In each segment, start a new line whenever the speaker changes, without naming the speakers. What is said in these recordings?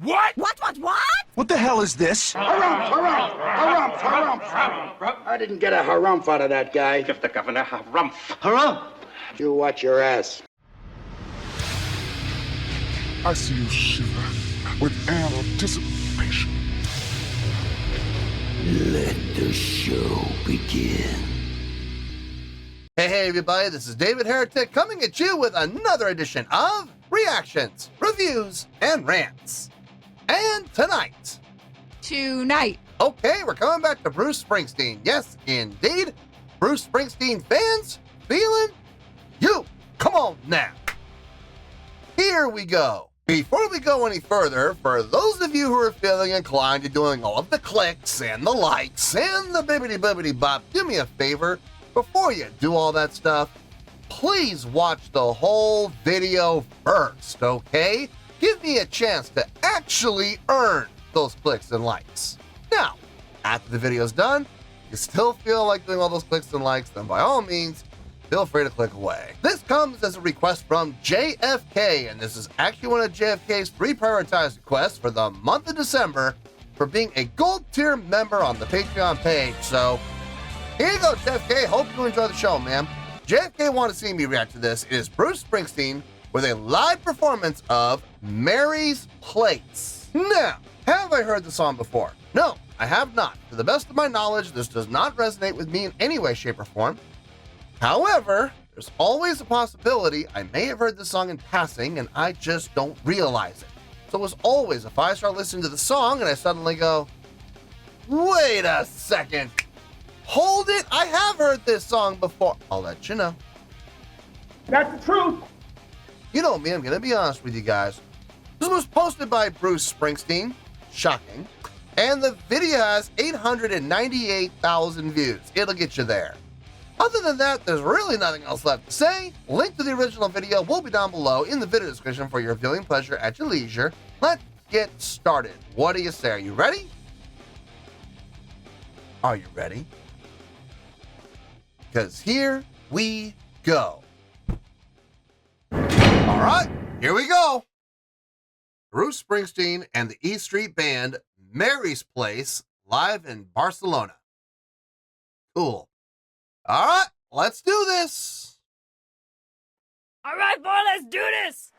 What?
What?
What the hell is this?
Harumph. I didn't get a harumph out of that guy.
Give the governor harumph.
Harumph!
You watch your ass.
I see you shiver with anticipation.
Let the show begin.
Hey everybody, this is David Heretic coming at you with another edition of Reactions, Reviews, and Rants. And tonight, okay, we're coming back to Bruce Springsteen. Yes, indeed, Bruce Springsteen Fans FEELIN YOU. Come on now. Here we go. Before we go any further, for those of you who are feeling inclined to doing all of the clicks and the likes and the bibbity-bibbity bop, do me a favor. Before you do all that stuff, please watch the whole video first, okay? Give me a chance to actually earn those clicks and likes. Now, after the video's done, you still feel like doing all those clicks and likes, then by all means, feel free to click away. This comes as a request from JFK, and this is actually one of JFK's 3 prioritized requests for the month of December for being a gold tier member on the Patreon page. So, here you go, JFK. Hope you enjoy the show, man. JFK wanted to see me react to this. It is Bruce Springsteen with a live performance of Mary's Place. Now, have I heard the song before? No, I have not. To the best of my knowledge, this does not resonate with me in any way, shape, or form. However, there's always a possibility I may have heard the song in passing and I just don't realize it. So as always, if I start listening to the song and I suddenly go, wait a second, hold it, I have heard this song before, I'll let you know.
That's the truth.
You know me, I'm gonna be honest with you guys. This was posted by Bruce Springsteen, shocking, and the video has 898,000 views. It'll get you there. Other than that, there's really nothing else left to say. Link to the original video will be down below in the video description for your viewing pleasure at your leisure. Let's get started. What do you say? Are you ready? Are you ready? Because here we go. All right, here we go. Bruce Springsteen and the E Street Band, Mary's Place, live in Barcelona. Cool. All right, let's do this.
All right, boy, let's do this.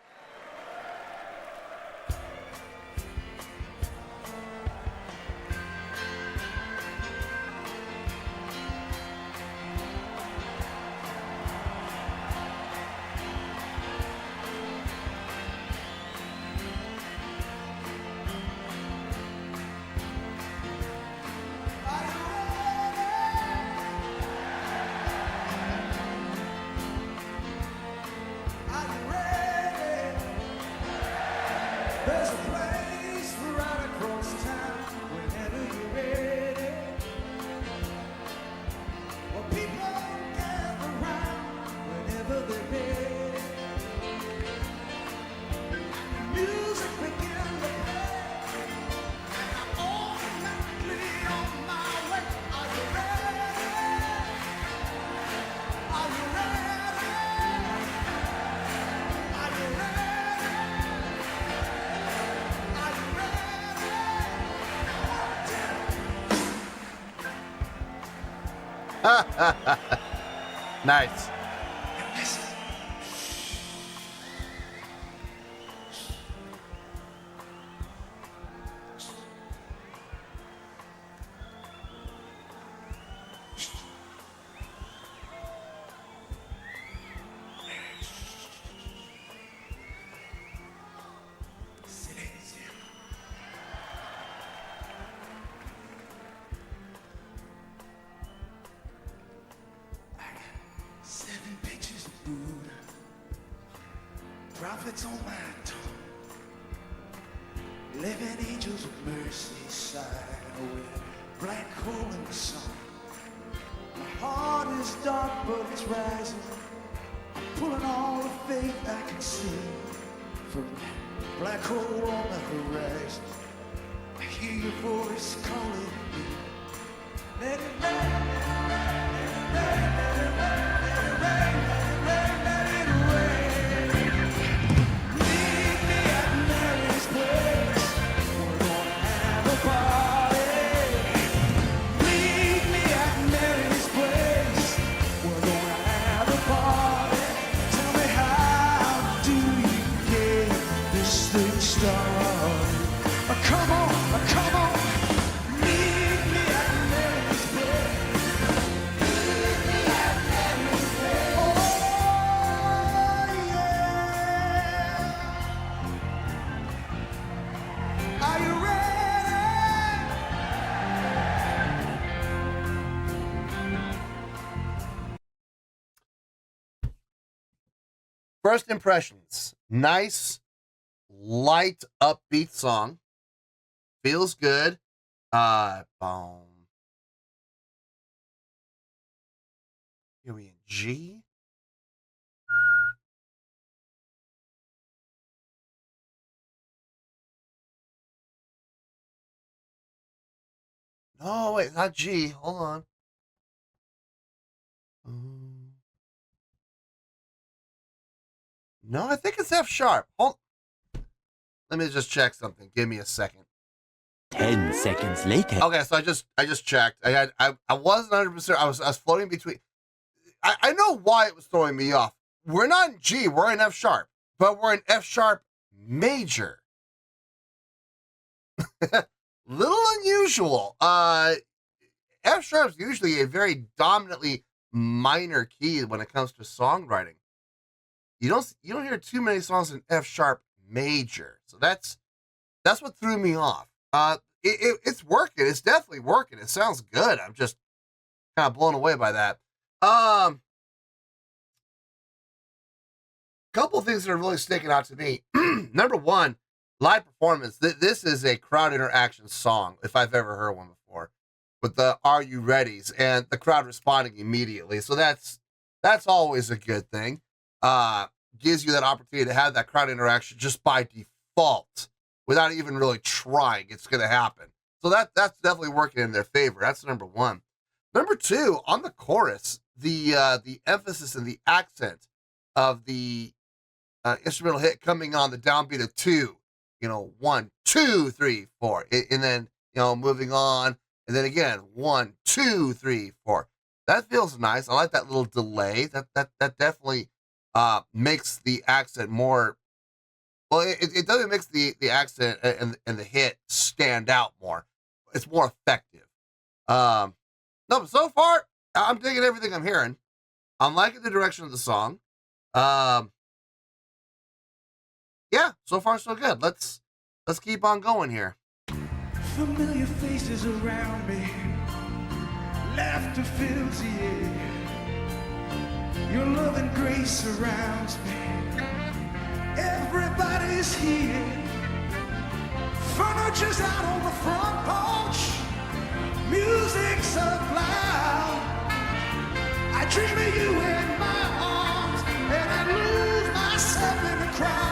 There's a place right across town whenever you're ready, where people gather round whenever they're ready. Music begins to play, and I'm automatically on my way. Are you ready? Are you ready? Are you ready?
Nice.
Prophets on my tongue, living angels of mercy side with black hole in the sun. My heart is dark, but it's rising. I'm pulling all the faith I can see from that black hole on the horizon. I hear your voice calling me. Let it rain, let it rain, let it rain, let it rain, let it rain, let it rain. Meet me at Mary's place. started. Come on, come on. Meet me at Mary's bed. Meet me at Mary's bed. Oh, yeah. Are you ready?
First impressions. Nice, light, upbeat song. Feels good. Boom. Here we in G. No, wait, not G. Hold on. No, I think it's F sharp. Hold. Let me just check something. Give me a second.
10 seconds later.
Okay, so I just checked. I wasn't 100%. I was floating between. I know why it was throwing me off. We're not in G. We're in F sharp, but we're in F sharp major. Little unusual. F sharp is usually a very dominantly minor key when it comes to songwriting. You don't hear too many songs in F sharp major, so that's what threw me off. It's working. It's definitely working. It sounds good. I'm just kind of blown away by that. Couple of things that are really sticking out to me. Number one, live performance. This is a crowd interaction song, if I've ever heard one before, with the "Are You Ready's" and the crowd responding immediately. So that's always a good thing. Gives you that opportunity to have that crowd interaction just by default, without even really trying. It's going to happen. So that's definitely working in their favor. That's number one. Number two, on the chorus, the emphasis and the accent of the instrumental hit coming on the downbeat of 2, 1, 2, 3, 4, and then moving on, and then again 1, 2, 3, 4. That feels nice. I like that little delay. That definitely makes the accent more. Well, it doesn't make the accent and the hit stand out more. It's more effective. No, but so far I'm digging everything I'm hearing. I'm liking the direction of the song. Yeah, so far so good. Let's keep on going here.
Familiar faces around me, laughter fills the air. Your love and grace surrounds me. Everybody's here. Furniture's out on the front porch. Music's up loud. I dream of you in my arms, and I lose myself in the crowd.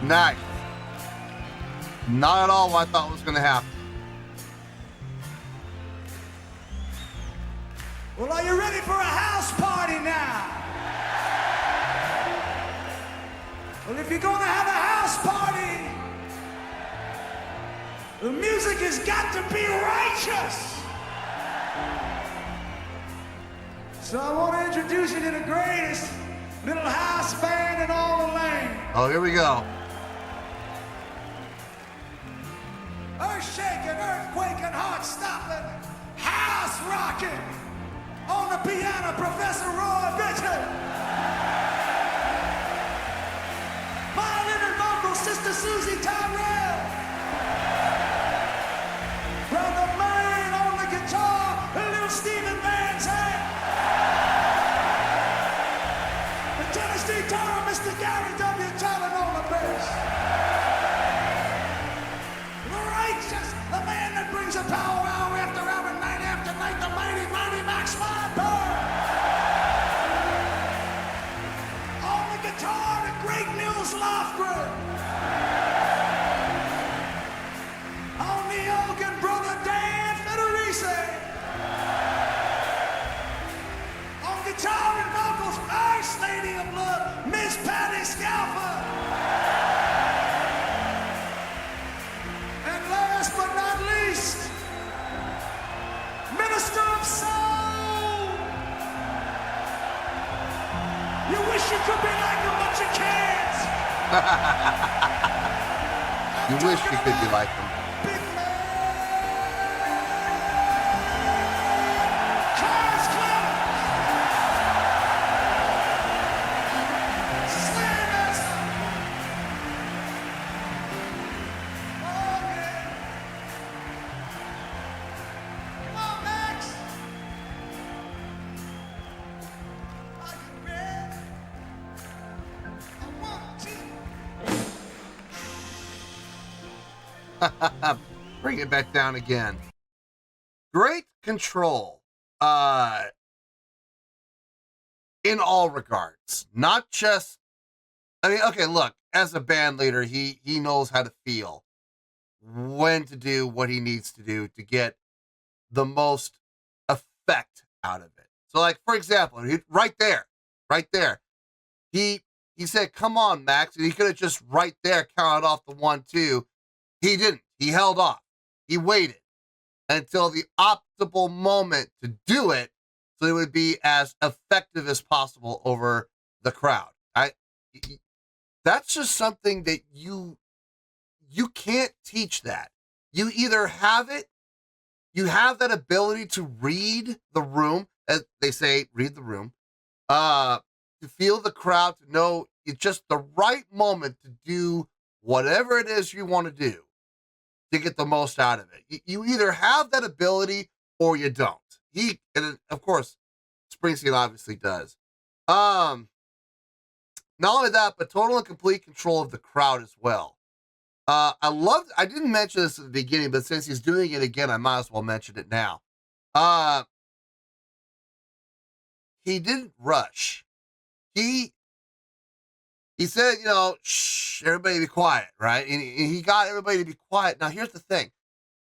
Nice. Not at all what I thought was going to happen.
Well, are you ready for a house party now? Well, if you're going to have a house party, the music has got to be righteous. So I want to introduce you to the greatest little house band in all the land.
Oh, here we go.
Earth-shaking, earthquaking, heart-stopping, house-rocking. On the piano, Professor Roy Bitton. Violin and vocal, Sister Susie Tyrell. Brother Maine on the guitar, little Stephen Van Zandt. The Tennessee Tar, Mr. Gary W. Talon on the bass. The righteous, the man that brings a power hour after hour, night after night, the mighty, mighty Max Weinberg. On the guitar, the great Nils Lofgren. On the organ, brother Dan Federici. On guitar and vocals, First Lady of Blood, Miss Patty Scalper. And last but not least, Minister of Soul. You wish you could be like him, but you can't.
You wish you could be like them.
Big man. Cars Club. Slammers. Oh, yeah. Come on, Max. Are you ready? I want to.
Bring it back down again. Great control. In all regards. Not just, I mean, okay, look, as a band leader, he knows how to feel when to do what he needs to do to get the most effect out of it. So, like, for example, right there, he said, come on, Max, and he could have just right there counted off the 1, 2. He didn't. He held off. He waited until the optimal moment to do it so it would be as effective as possible over the crowd. That's just something that you can't teach that. You either have it, you have that ability to read the room, as they say, read the room, to feel the crowd, to know it's just the right moment to do whatever it is you want to do to get the most out of it. You either have that ability or you don't. And of course, Springsteen obviously does. Not only that, but total and complete control of the crowd as well. I didn't mention this at the beginning, but since he's doing it again, I might as well mention it now. He didn't rush. He said, shh, everybody be quiet, right? And he got everybody to be quiet. Now, here's the thing.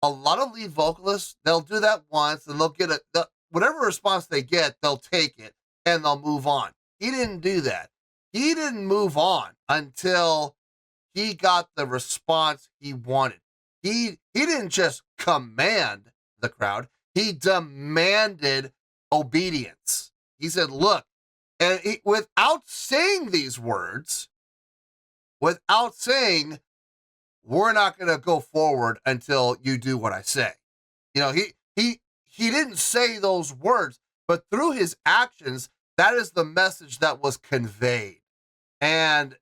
A lot of lead vocalists, they'll do that once, and they'll get whatever response they get, they'll take it, and they'll move on. He didn't do that. He didn't move on until he got the response he wanted. He didn't just command the crowd. He demanded obedience. He said, look, and without saying these words, without saying, we're not going to go forward until you do what I say. He didn't say those words, but through his actions, that is the message that was conveyed. And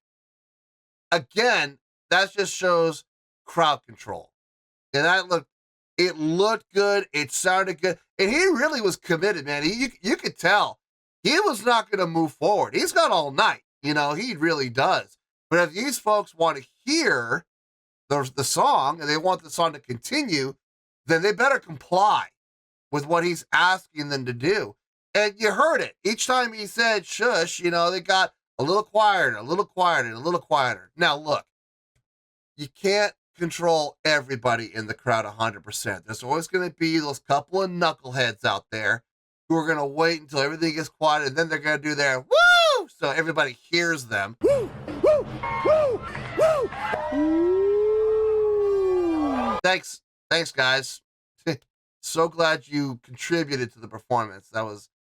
again, that just shows crowd control. And it looked good. It sounded good. And he really was committed, man. You could tell he was not going to move forward. He's got all night. He really does. But if these folks want to hear the song and they want the song to continue, then they better comply with what he's asking them to do. And you heard it. Each time he said shush, they got a little quieter, a little quieter, and a little quieter. Now, look, you can't control everybody in the crowd 100%. There's always going to be those couple of knuckleheads out there who are going to wait until everything gets quiet, and then they're going to do their woo, so everybody hears them. Woo, woo, woo, woo. Thanks, guys. So glad you contributed to the performance. That was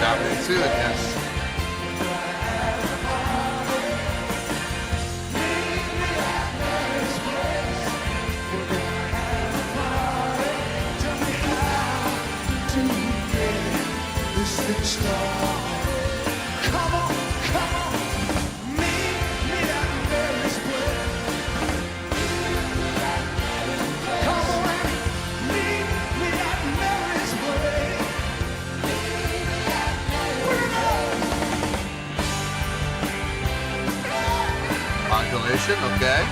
Dominant too, yes.
Come on, come on, meet me at Mary's place. Come on and meet me at Mary's place. Put it up.
manipulation, okay.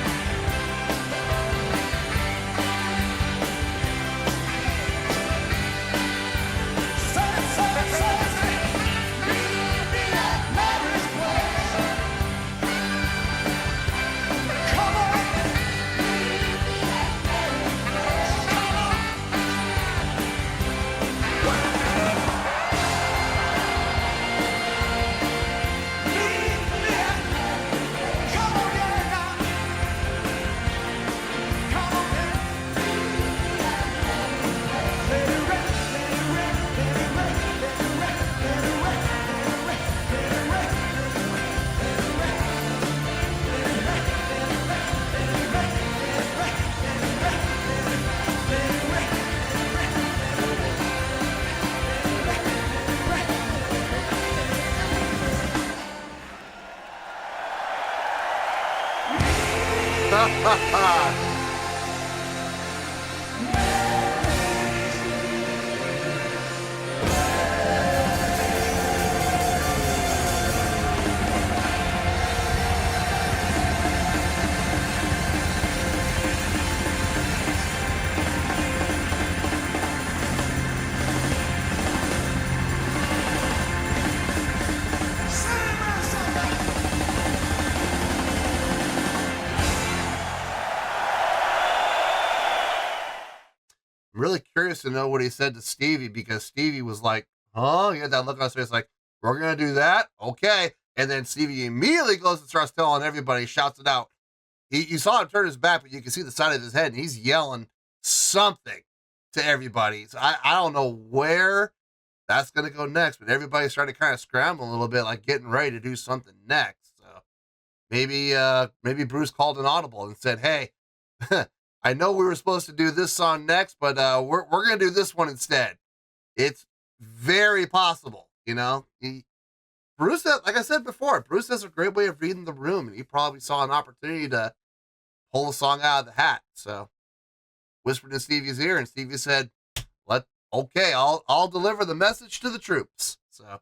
I'm really curious to know what he said to Stevie, because Stevie was like, huh? He had that look on his face like, we're going to do that? Okay. And then Stevie immediately goes and starts telling everybody, shouts it out. You saw him turn his back, but you can see the side of his head, and he's yelling something to everybody. So I don't know where that's going to go next, but everybody started kind of scrambling a little bit, like getting ready to do something next. So maybe Bruce called an audible and said, hey, I know we were supposed to do this song next, but we're going to do this one instead. It's very possible, you know. Bruce, like I said before, Bruce has a great way of reading the room, and he probably saw an opportunity to pull a song out of the hat. So whispered in Stevie's ear, and Stevie said, okay, I'll deliver the message to the troops. So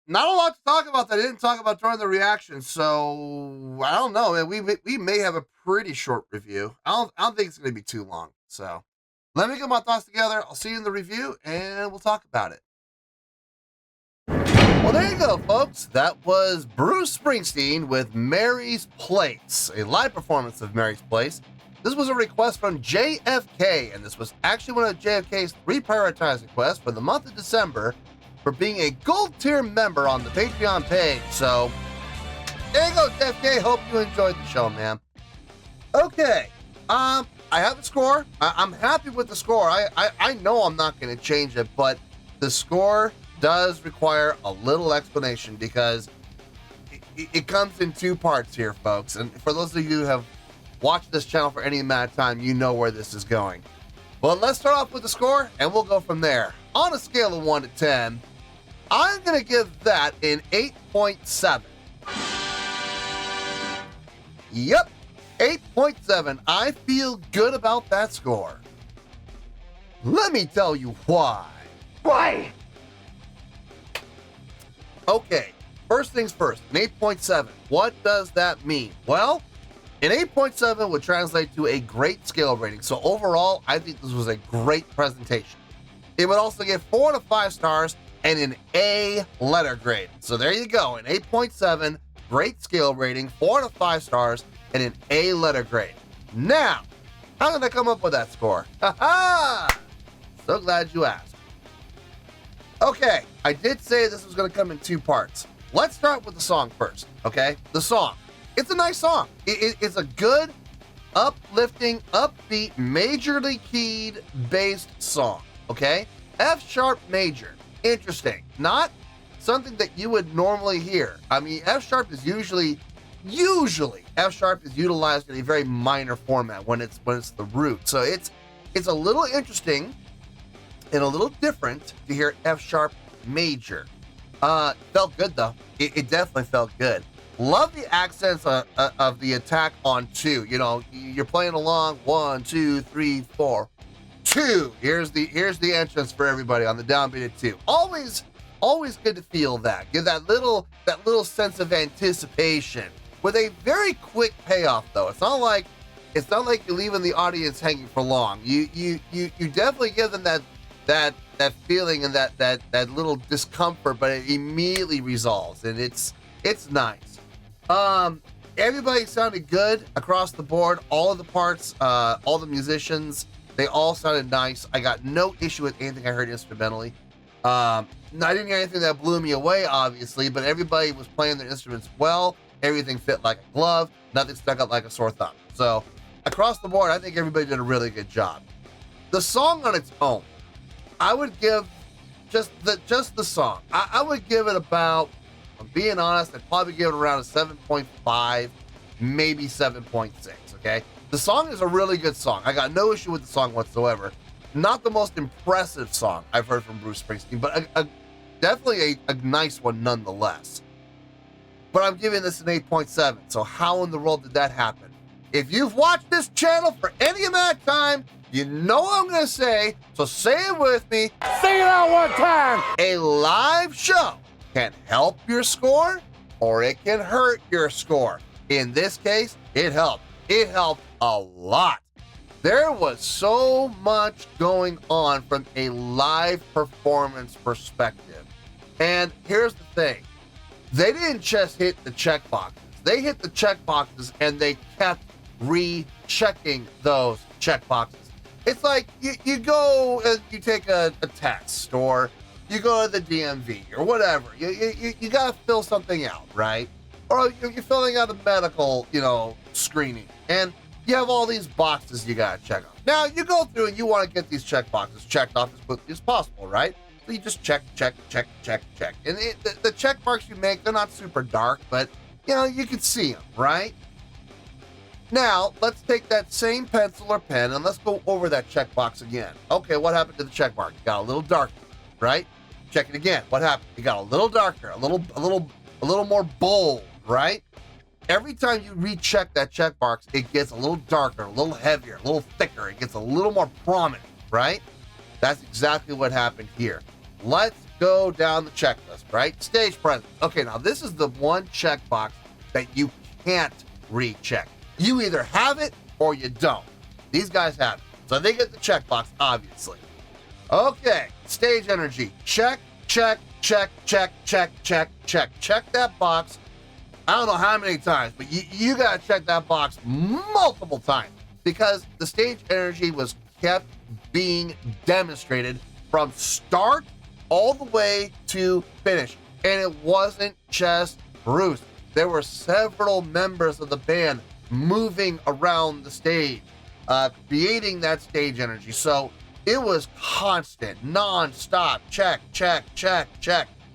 not a lot to talk about that I didn't talk about during the reaction, so I don't know, man. We may have a pretty short review. I don't think it's going to be too long. So let me get my thoughts together. I'll see you in the review, and we'll talk about it. Well, there you go, folks. That was Bruce Springsteen with Mary's Place, a live performance of Mary's Place. This was a request from JFK, and this was actually one of JFK's 3 prioritized requests for the month of December for being a gold tier member on the Patreon page. So there you go, JFK. Hope you enjoyed the show, man. Okay. I have a score. I'm happy with the score. I know I'm not going to change it, but the score does require a little explanation because it comes in 2 parts here, folks. And for those of you who have watched this channel for any amount of time, you know where this is going. Well, let's start off with the score, and we'll go from there. On a scale of 1 to 10, I'm going to give that an 8.7. Yep, 8.7. I feel good about that score. Let me tell you why.
Why?
Okay, first things first, an 8.7. What does that mean? Well, an 8.7 would translate to a great scale rating. So overall, I think this was a great presentation. It would also get 4 to 5 stars and an A letter grade. So there you go, an 8.7, great scale rating, 4 to 5 stars, and an A letter grade. Now, how did I come up with that score? Ha-ha! So glad you asked. Okay, I did say this was going to come in 2 parts. Let's start with the song first, okay? The song. It's a nice song. It's a good, uplifting, upbeat, majorly keyed based song, okay? F sharp major. Interesting. Not something that you would normally hear. I mean, F sharp is usually F sharp is utilized in a very minor format when it's the root. So it's a little interesting and a little different to hear F sharp major. Felt good though. It definitely felt good. Love the accents of the attack on 2. You know, you're playing along 1, 2, 3, 4. 2. Here's the entrance for everybody on the downbeat at 2. Always always good to feel that. Give that little sense of anticipation with a very quick payoff, though. It's not like you're leaving the audience hanging for long. You definitely give them that feeling and that little discomfort, but it immediately resolves, and it's nice. Everybody sounded good across the board. All of the parts, all the musicians, they all sounded nice. I got no issue with anything I heard instrumentally. I didn't hear anything that blew me away, obviously, but everybody was playing their instruments well. Everything fit like a glove. Nothing stuck out like a sore thumb. So across the board, I think everybody did a really good job. The song on its own, I would give just the song. I would give it about, I'm being honest, I'd probably give it around a 7.5, maybe 7.6, okay? The song is a really good song. I got no issue with the song whatsoever. Not the most impressive song I've heard from Bruce Springsteen, but definitely a nice one nonetheless. But I'm giving this an 8.7, so how in the world did that happen? If you've watched this channel for any amount of time, you know what I'm going to say, so say it with me.
Say it out one time.
A live show can help your score, or it can hurt your score. In this case, it helped. It helped a lot. There was so much going on from a live performance perspective. And here's the thing. They didn't just hit the check boxes. They hit the check boxes and they kept rechecking those check boxes. It's like you go and you take a test, or you go to the DMV or whatever. You got to fill something out, right? Or you're filling out a medical, screening. And you have all these boxes you got to check off. Now, you go through and you want to get these check boxes checked off as quickly as possible, right? So you just check. And the check marks you make, they're not super dark, but, you can see them, right? Now, let's take that same pencil or pen and let's go over that checkbox again. Okay, what happened to the check mark? It got a little darker, right? Check it again. What happened? It got a little darker, a little more bold, right? Every time you recheck that check box, it gets a little darker, a little heavier, a little thicker. It gets a little more prominent, right? That's exactly what happened here. Let's go down the checklist, right? Stage presence. Okay, now this is the one checkbox that you can't recheck. You either have it or you don't. These guys have it. So they get the checkbox, obviously. Okay, stage energy. Check. Check that box. I don't know how many times, but you got to check that box multiple times because the stage energy was kept being demonstrated from start all the way to finish. And it wasn't just Bruce. There were several members of the band moving around the stage, creating that stage energy. So it was constant, non-stop, check.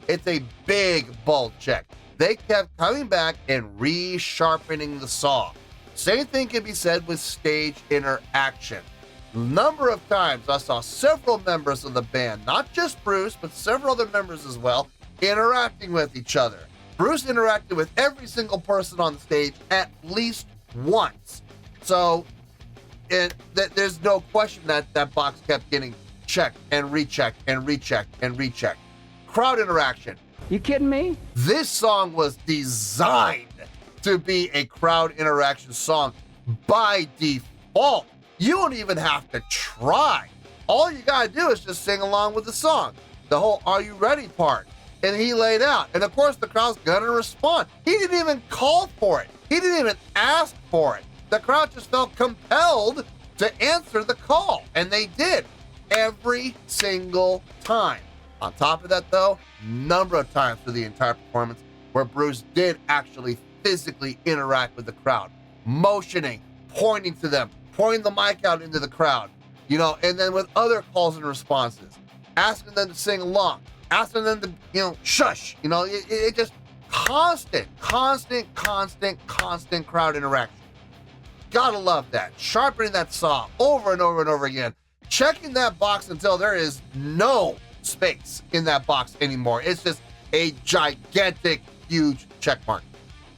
It's a big bold check. They kept coming back and resharpening the saw. Same thing can be said with stage interaction. Number of times I saw several members of the band, not just Bruce, but several other members as well, interacting with each other. Bruce interacted with every single person on the stage at least once. So there's no question that box kept getting checked and rechecked and rechecked and rechecked. Crowd interaction.
You kidding me?
This song was designed to be a crowd interaction song by default. You don't even have to try. All you gotta do is just sing along with the song. The whole "Are you ready" part. And he laid out. And of course the crowd's gonna respond. He didn't even call for it. He didn't even ask for it. The crowd just felt compelled to answer the call. And they did every single time. On top of that though, number of times through the entire performance where Bruce did actually physically interact with the crowd, motioning, pointing to them, pointing the mic out into the crowd, and then with other calls and responses, asking them to sing along, asking them to, shush, it just constant crowd interaction. Gotta love that. Sharpening that saw over and over and over again, checking that box until there is no space in that box anymore. It's just a gigantic, huge check mark.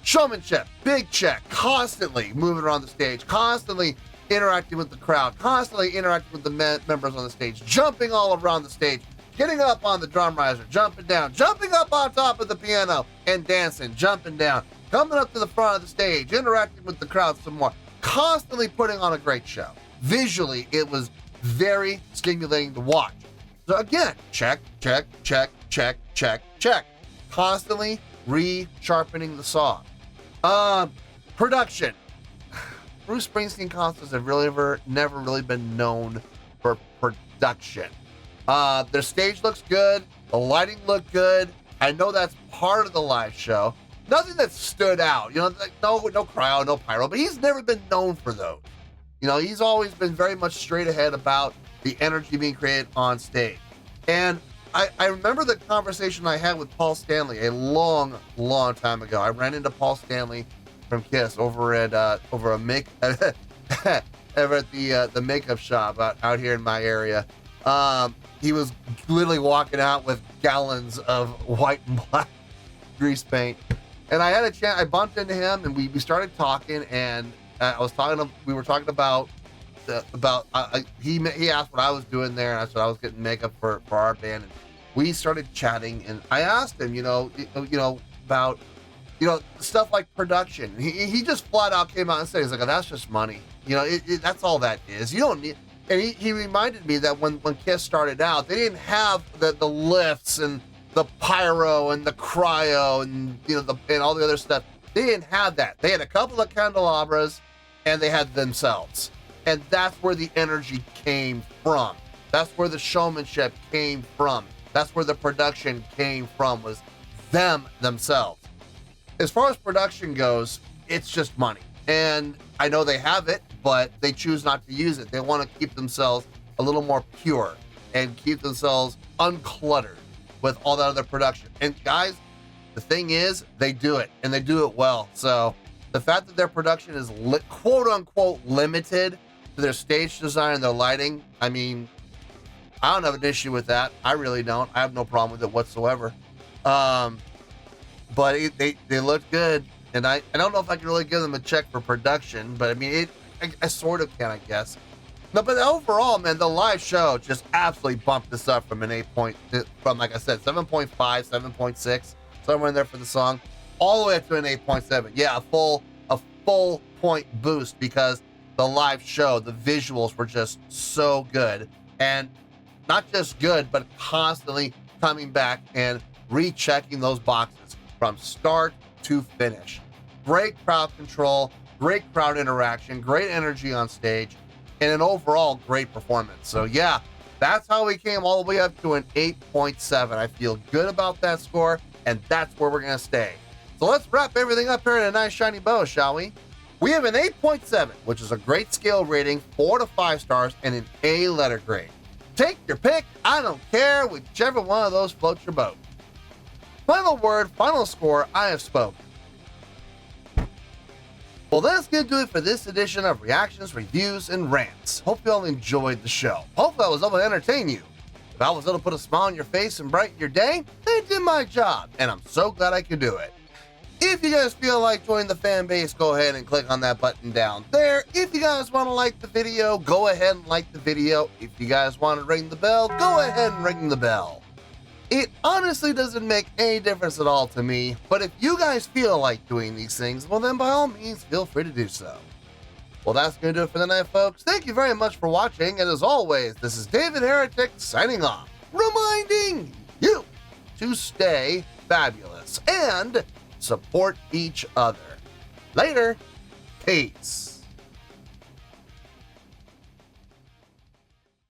Showmanship, big check, constantly moving around the stage, constantly interacting with the crowd, constantly interacting with the members on the stage, jumping all around the stage, getting up on the drum riser, jumping down, jumping up on top of the piano and dancing, jumping down, coming up to the front of the stage, interacting with the crowd some more, constantly putting on a great show. Visually, it was very stimulating to watch. So again, check, check, check, check, check, check. Constantly re-sharpening the saw. Production. Bruce Springsteen concerts have never really been known for production. Their stage looks good. The lighting looked good. I know that's part of the live show. Nothing that stood out. You know, like no crowd, no pyro, but he's never been known for those. You know, he's always been very much straight ahead about the energy being created on stage. And I remember the conversation I had with Paul Stanley a long time ago. I ran into Paul Stanley from Kiss over at over at the makeup shop out here in my area. He was literally walking out with gallons of white and black grease paint, and I had a chance. I bumped into him, and we started talking, and we were talking about he asked what I was doing there, and I said I was getting makeup for our band, and we started chatting, and I asked him, about stuff like production. He just flat out came out and said, he's like, oh, that's just money. That's all that is. You don't need. And he reminded me that when Kiss started out, they didn't have the lifts and the pyro and the cryo and and all the other stuff. They didn't have that. They had a couple of candelabras, and they had themselves. And that's where the energy came from. That's where the showmanship came from. That's where the production came from, was themselves. As far as production goes, it's just money. And I know they have it, but they choose not to use it. They want to keep themselves a little more pure and keep themselves uncluttered with all that other production. And guys, the thing is, they do it, and they do it well. So the fact that their production is quote unquote limited to their stage design and their lighting, I mean, I don't have an issue with that. I really don't. I have no problem with it whatsoever. But they look good, and I don't know if I can really give them a check for production, but I mean, I sort of can, I guess. No, but overall, man, the live show just absolutely bumped this up from like I said, 7.5, 7.6, somewhere in there for the song, all the way up to an 8.7. Yeah, a full point boost, because the live show, the visuals were just so good, and not just good, but constantly coming back and rechecking those boxes from start to finish. Great crowd control, great crowd interaction, great energy on stage, and an overall great performance. So yeah, that's how we came all the way up to an 8.7. I feel good about that score, and that's where we're gonna stay. So let's wrap everything up here in a nice shiny bow, shall we? We have an 8.7, which is a great scale rating, 4 to 5 stars, and an A letter grade. Take your pick, I don't care, whichever one of those floats your boat. Final word, final score, I have spoken. Well, that's going to do it for this edition of Reactions, Reviews, and Rants. Hope you all enjoyed the show. Hopefully I was able to entertain you. If I was able to put a smile on your face and brighten your day, I did my job, and I'm so glad I could do it. If you guys feel like joining the fan base, go ahead and click on that button down there. If you guys want to like the video, go ahead and like the video. If you guys want to ring the bell, go ahead and ring the bell. It honestly doesn't make any difference at all to me, but if you guys feel like doing these things, well then by all means, feel free to do so. Well, that's going to do it for the night, folks. Thank you very much for watching, and as always, this is David Heretic signing off, reminding you to stay fabulous and support each other. Later. Peace.